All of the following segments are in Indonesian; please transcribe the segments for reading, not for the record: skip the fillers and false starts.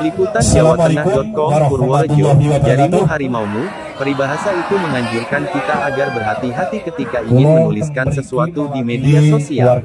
Liputan jawatengah.com Purworejo, jarimu harimaumu. Peribahasa itu menganjurkan kita agar berhati-hati ketika ingin menuliskan sesuatu di media sosial.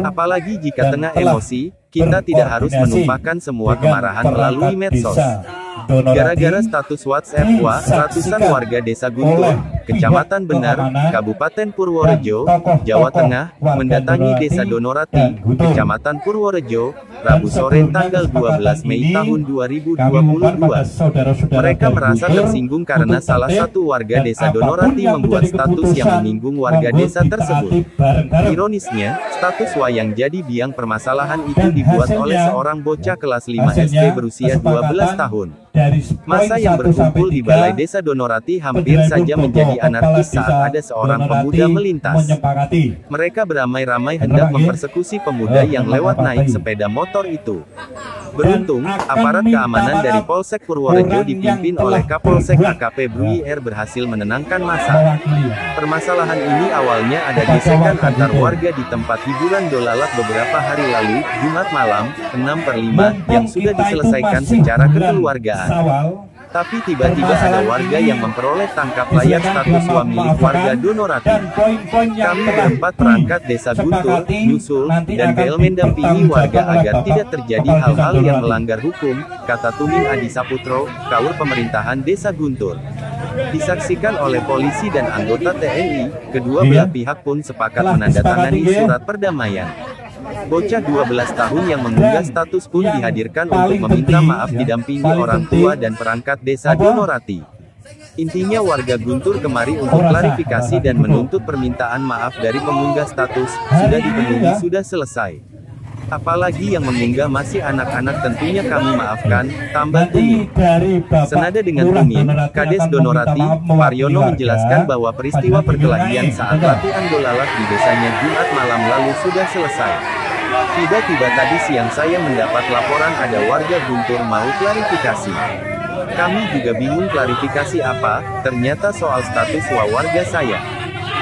Apalagi jika tengah emosi, kita tidak harus menumpahkan semua kemarahan melalui medsos. Gara-gara status WhatsApp ratusan warga Desa Guntur, Kecamatan Benar, Kabupaten Purworejo, Jawa Tengah, mendatangi Desa Donorati, Kecamatan Purworejo, Rabu sore tanggal 12 Mei tahun 2022. Mereka merasa tersinggung karena salah satu warga Desa Donorati membuat status yang menyinggung warga desa tersebut. Ironisnya, status yang jadi biang permasalahan itu dibuat oleh seorang bocah kelas 5 SD berusia 12 tahun. Masa yang berkumpul di Balai Desa Donorati hampir saja menjadi anarkis saat ada seorang pemuda melintas. Mereka beramai-ramai hendak mempersekusi pemuda yang lewat naik sepeda motor itu. Beruntung, aparat keamanan dari Polsek Purworejo dipimpin oleh Kapolsek AKP Brui R berhasil menenangkan massa. Permasalahan ini awalnya ada gesekan antar warga di tempat hiburan Dolalat beberapa hari lalu, Jumat malam, 6/5, yang sudah diselesaikan secara kekeluargaan. Tapi tiba-tiba ada warga yang memperoleh tangkap layar status milik warga Donorati. Kami berempat perangkat Desa Guntur, Nyusul, dan BL mendampingi warga agar tidak terjadi hal-hal yang melanggar hukum, kata Tuming Adi Saputro, Kaur Pemerintahan Desa Guntur. Disaksikan oleh polisi dan anggota TNI, kedua belah pihak pun sepakat menandatangani surat perdamaian. Bocah 12 tahun yang mengunggah status pun dihadirkan untuk meminta maaf didampingi orang tua dan perangkat Desa Donorati. Intinya warga Guntur kemari untuk klarifikasi dan menuntut permintaan maaf dari pengunggah status, sudah dipenuhi sudah selesai. Apalagi yang mengunggah masih anak-anak tentunya kami maafkan, tambah Tuming. Senada dengan Tuming, Kades Donorati, Paryono menjelaskan bahwa peristiwa perkelahian saat latihan Dolalat di desanya Jumat malam lalu sudah selesai. Tiba-tiba tadi siang saya mendapat laporan ada warga Guntur mau klarifikasi. Kami juga bingung klarifikasi apa, ternyata soal status warga saya.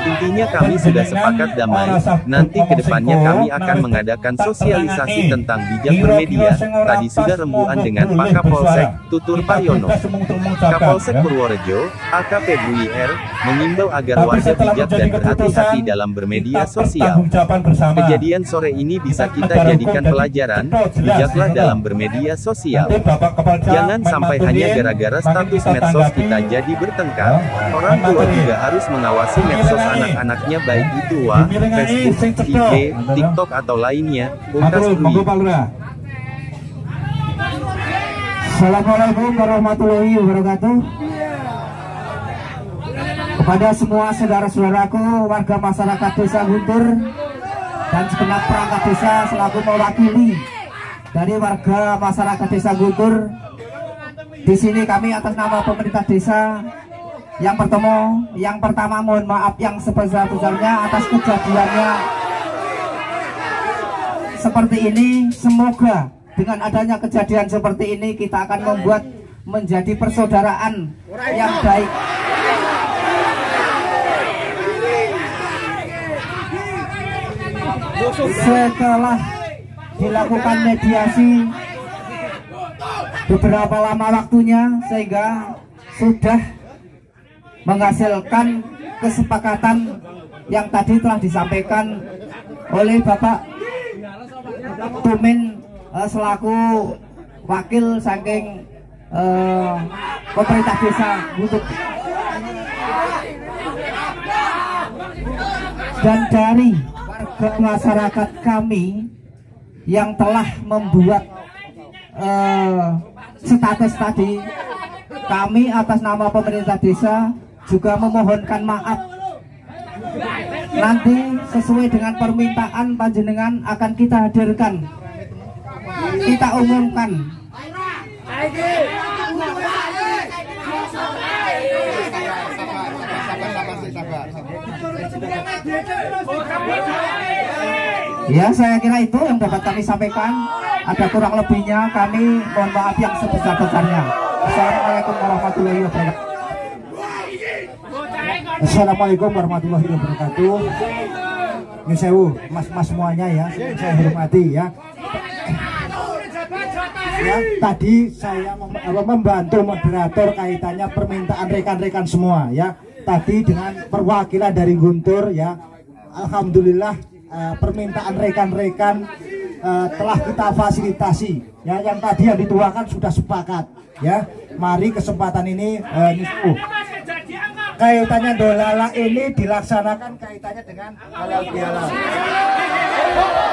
Intinya kami sudah sepakat damai, nanti kedepannya kami akan mengadakan sosialisasi tentang bijak bermedia, tadi sudah rembukan dengan Pak Kapolsek, tutur Paryono. Kapolsek Purworejo, AKP Brui R, mengimbau agar warga bijak dan berhati-hati dalam bermedia sosial. Kejadian sore ini bisa kita jadikan pelajaran, bijaklah dalam bermedia sosial. Jangan sampai hanya gara-gara status medsos kita jadi bertengkar, orang tua juga harus mengawasi medsos anak-anaknya baik itu Facebook, IG, TikTok atau lainnya. Assalamualaikum warahmatullahi wabarakatuh. Kepada semua saudara-saudaraku warga masyarakat Desa Guntur dan segenap perangkat desa selaku mewakili dari warga masyarakat Desa Guntur, di sini kami atas nama pemerintah desa yang pertama mohon maaf yang sebesar-besarnya atas kejadiannya seperti ini. Semoga dengan adanya kejadian seperti ini kita akan membuat menjadi persaudaraan yang baik. Setelah dilakukan mediasi beberapa lama waktunya sehingga sudah menghasilkan kesepakatan yang tadi telah disampaikan oleh Bapak Tuming selaku wakil saking pemerintah desa Guntur. Dan dari warga masyarakat kami yang telah membuat status tadi, kami atas nama pemerintah desa juga memohonkan maaf. Nanti sesuai dengan permintaan panjenengan akan kita hadirkan, kita umumkan. Ya, saya kira itu yang dapat kami sampaikan. Ada kurang lebihnya kami mohon maaf yang sebesar-besarnya. Assalamualaikum warahmatullahi wabarakatuh. Assalamualaikum warahmatullahi wabarakatuh. Nyesewu mas-mas semuanya ya, saya hormati ya. Ya, tadi saya membantu moderator kaitannya permintaan rekan-rekan semua ya. Tadi dengan perwakilan dari Guntur ya, alhamdulillah permintaan rekan-rekan telah kita fasilitasi ya. Yang tadi yang dituakan sudah sepakat ya. Mari kesempatan ini kaitannya dolala ini dilaksanakan kaitannya dengan halal bihalal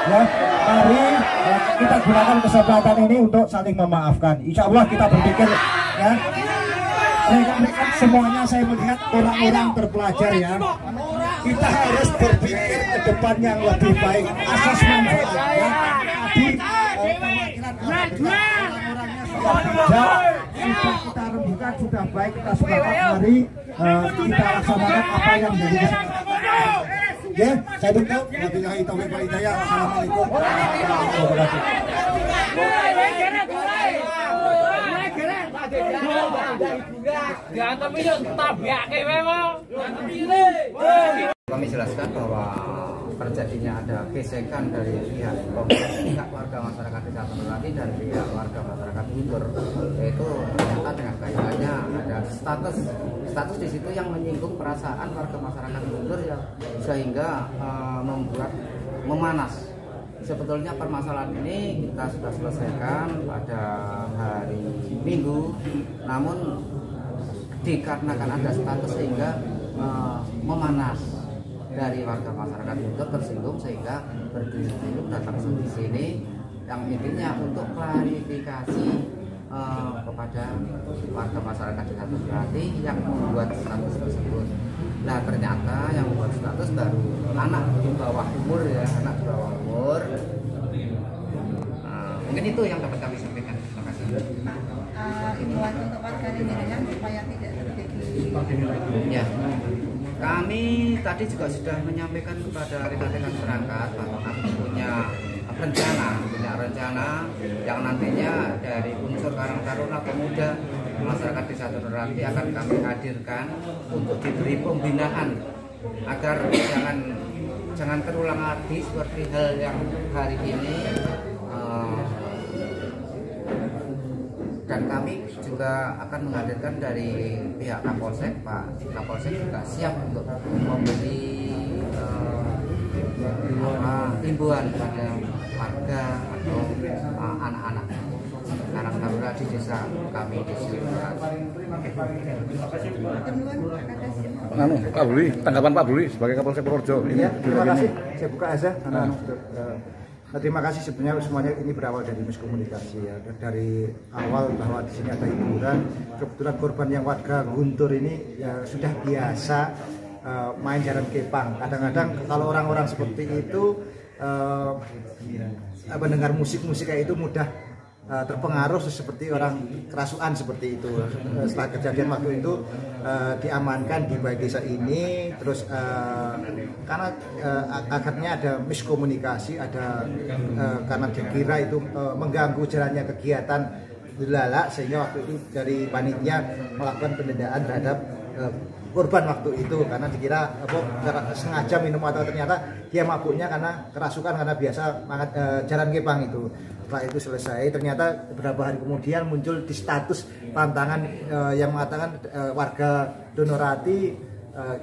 ya. Mari kita gunakan kesempatan ini untuk saling memaafkan. Insya Allah kita berpikir ya, rekan-rekan semuanya saya melihat orang-orang terpelajar ya. Kita harus berpikir ke depan yang lebih baik, asas manfaat ya. Tadi perwakilan orang-orangnya sudah bijak, sudah kita rembukan, sudah baik, kita sepakat. Mari kita laksanakan apa yang menjadi kesepakatan. Ya, saya tutup. Wabillahi taufiq wal hidayah. Assalamualaikum warahmatullahi wabarakatuh. Kami jelaskan bahwa terjadinya ada gesekan dari pihak warga masyarakat Desa Donorati dan pihak warga masyarakat Guntur, yaitu ternyata dengan kaitannya ada status di situ yang menyinggung perasaan warga masyarakat Guntur ya, sehingga membuat memanas. Sebetulnya permasalahan ini kita sudah selesaikan pada hari Minggu, namun dikarenakan ada status sehingga memanas dari warga masyarakat Guntur, tersinggung sehingga berdiri datang di sini, yang intinya untuk klarifikasi kepada warga masyarakat Desa Donorati yang membuat status tersebut. Nah, ternyata yang membuat status baru anak di bawah umur ya, anak di bawah umur. Mungkin itu yang dapat kami sampaikan. Terima kasih. Himbauan untuk warga Rinjani supaya tidak terjadi. Ya, kami tadi juga sudah menyampaikan kepada rekan-rekan perangkat bahwa kami punya rencana yang nantinya dari unsur Karang Taruna Pemuda masyarakat Desa Donorati akan kami hadirkan untuk diberi pembinaan agar jangan terulang lagi seperti hal yang hari ini. Dan kami juga akan menghadirkan dari pihak Kapolsek. Pak Kapolsek juga siap untuk memberi himbauan kepada warga atau anak-anak Karang Taruna di desa kami di sini. Pak Buli, tanggapan Pak Buli sebagai Kapolsek Purworejo ini. Ya, terima kasih. Saya buka aja. Terima kasih, sebenarnya semuanya ini berawal dari miskomunikasi ya. Dari awal bahwa di sini ada hiburan, kebetulan korban yang warga Guntur ini ya sudah biasa main jaran kepang. Kadang-kadang kalau orang-orang seperti itu mendengar musik-musik kayak itu mudah terpengaruh seperti orang kerasukan seperti itu. Setelah kejadian waktu itu diamankan di balai desa ini, terus karena akhirnya ada miskomunikasi, ada karena dikira itu mengganggu jalannya kegiatan delala, sehingga waktu itu dari panitia melakukan penundaan terhadap korban waktu itu karena dikira sengaja minum, atau ternyata dia mabuknya karena kerasukan karena biasa jalan kepang itu. Setelah itu selesai, ternyata beberapa hari kemudian muncul di status tantangan yang mengatakan warga Donorati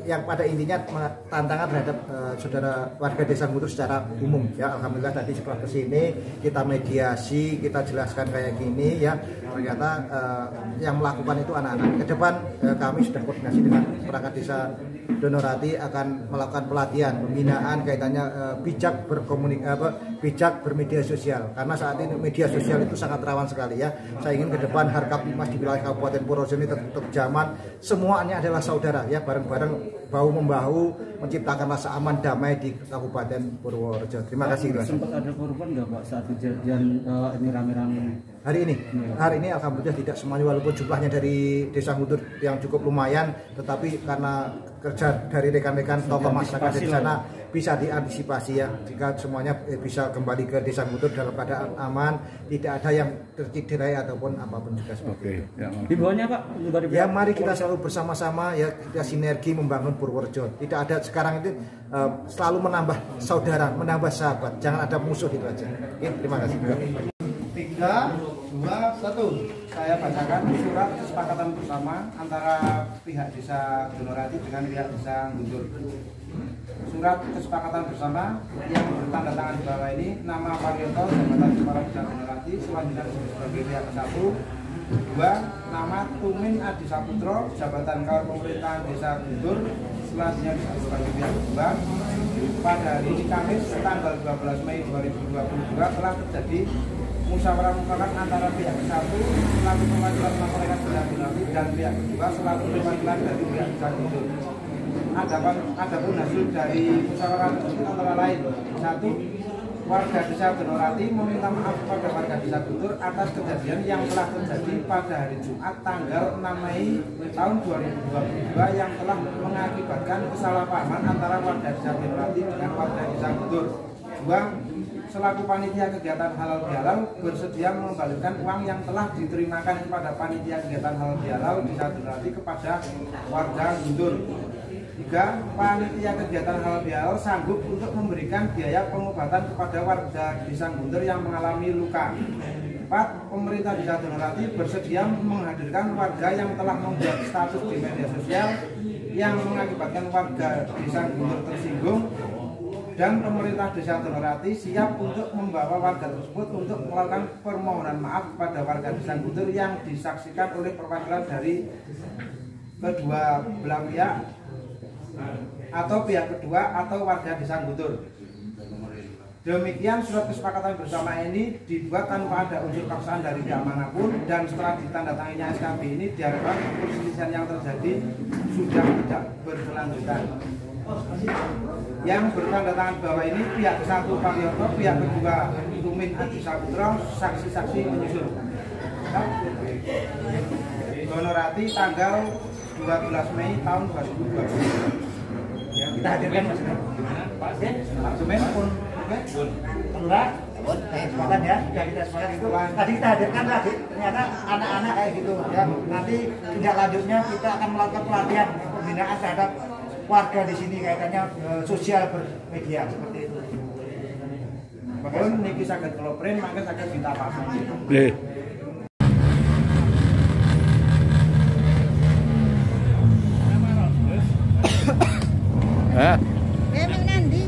yang pada intinya tantangan terhadap saudara warga Desa Guntur secara umum ya. Alhamdulillah tadi setelah kesini kita mediasi, kita jelaskan kayak gini ya, ternyata yang melakukan itu anak-anak. Ke depan kami sudah koordinasi dengan perangkat Desa Donorati akan melakukan pelatihan pembinaan kaitannya bijak bijak bermedia sosial, karena saat ini media sosial itu sangat rawan sekali ya. Saya ingin ke depan Harkapmas di wilayah Kabupaten Purworejo ini tetap zaman, semuanya adalah saudara ya, bareng-bareng bahu membahu menciptakan rasa aman damai di Kabupaten Purworejo. Terima kasih. Sempat ada korban nggak Pak saat kejadian ini rame-rame? Hari ini alhamdulillah tidak semuanya, walaupun jumlahnya dari Desa Guntur yang cukup lumayan, tetapi karena kerja dari rekan-rekan tokoh masyarakat di sana bisa diantisipasi ya, jika semuanya bisa kembali ke Desa Guntur dalam keadaan aman, tidak ada yang tercederai ataupun apapun juga seperti itu. Himbauannya Pak? Ya, mari kita selalu bersama-sama ya, kita sinergi membangun Purworejo. Tidak ada sekarang itu selalu menambah saudara, menambah sahabat, jangan ada musuh, itu aja. Oke, terima kasih. 3, 2, 2, 1. Saya bacakan surat kesepakatan bersama antara pihak Desa Donorati dengan pihak Desa Guntur. Surat kesepakatan bersama yang bertanda tangan di bawah ini: nama Parioto, jabatan Kepala Desa Donorati, selanjutnya sebagai pihak ke-1. 2. Nama Tumin Adi Saputro, jabatan Kawal Pemerintahan Desa Guntur, selanjutnya sebagai pihak ke-2. Pada hari ini Kamis tanggal 12 Mei 2022 telah terjadi musyawarah mufakat antara pihak ke-1 selaku perwakilan masyarakat Desa Donorati dan pihak ke-2 selaku perwakilan dari pihak Desa Guntur. Adapun hasil dari musyawarah tersebut antara lain: 1. Warga Desa Donorati meminta maaf kepada warga Desa Guntur atas kejadian yang telah terjadi pada hari Jumat tanggal 6 Mei tahun 2022 yang telah mengakibatkan kesalahpahaman antara warga Desa Donorati dengan warga Desa Guntur. 2. Selaku panitia kegiatan halal bihalal bersedia mengembalikan uang yang telah diterimakan kepada panitia kegiatan halal bihalal Desa Donorati kepada warga Guntur. 3. Panitia kegiatan halal bihalal sanggup untuk memberikan biaya pengobatan kepada warga Desa Guntur yang mengalami luka. 4. Pemerintah Desa Donorati bersedia menghadirkan warga yang telah membuat status di media sosial yang mengakibatkan warga Desa Guntur tersinggung, dan pemerintah Desa Donorati siap untuk membawa warga tersebut untuk melakukan permohonan maaf kepada warga Desa Guntur yang disaksikan oleh perwakilan dari kedua belah pihak atau pihak kedua atau warga Desa Guntur. Demikian surat kesepakatan bersama ini dibuat tanpa ada unsur paksaan dari pihak manapun, dan setelah ditandatanganinya SKB ini diharapkan perselisihan yang terjadi sudah tidak berkelanjutan. Yang bertanda tangan bawah ini pihak ke-1 Parioto, pihak kedua Tumin Adi Saputro, saksi-saksi menyusul. Donorati tanggal 12 Mei tahun 2020. Ya, kita hadirkan Mas. Pak Tumin pun Lurah, kesempatan ya, kita sepakat itu. Tadi kita hadirkan tadi, ternyata anak-anak kayak gitu ya. Nanti tindak lanjutnya kita akan melakukan pelatihan pembinaan terhadap warga di sini kaitannya sosial bermedia seperti itu. Pun niki saged kelopren, maka saged ditapakan. Emang nanti.